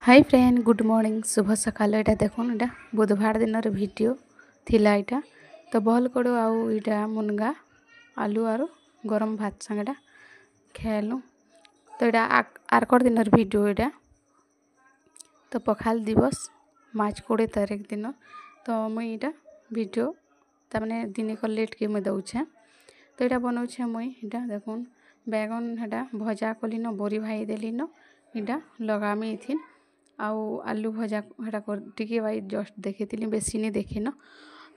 hi friend good morning शुभ सकाल एटा देखुन एटा बुधवार दिन वीडियो थिला एटा तो बहल कड़ो आउ इटा मुनगा आलू आरु गरम भात संगेटा खेलु तो एटा आरकर दिन वीडियो एटा तो पखाल दिवस मार्च 20 तारीख दिन तो मुई इटा वीडियो तमने दिने को लेट के मुई दउछे तो एटा बनाउछे मुई इटा देखुन बैगन हेटा भजा कलिन बोरी भाई देलिन इटा लगामी इथिन आउ आलू भजा हेटा कर टिके भाई जस्ट देखिथिली बेसी नहीं देखिन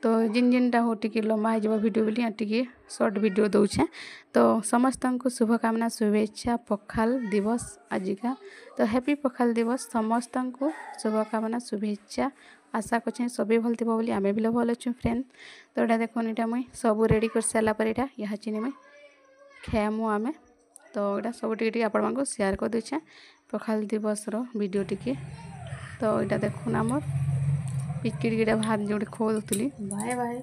तो जिन जिनटा हो टिके लम्बा हो वीडियो बोली टिके शॉर्ट वीडियो दउछे तो समस्त को शुभकामना शुभेच्छा पखाल दिवस आजिका तो हैप्पी पखाल दिवस समस्त को शुभकामना शुभेच्छा आशा करछे सभी भल थिबो बोली आमे भी भल अछु फ्रेंड तो एटा देखोन एटा मुई सब रेडी कर साला पर एटा यहाँ चिनी मुई खेमु आमे तो एटा सब टिके आपण मानको शेयर कर देछे पखाल दिवस रो वीडियो टिके तो एटा देखुन आमर पिकिड़ीटा भात जोड़े खोलुली बाय बाय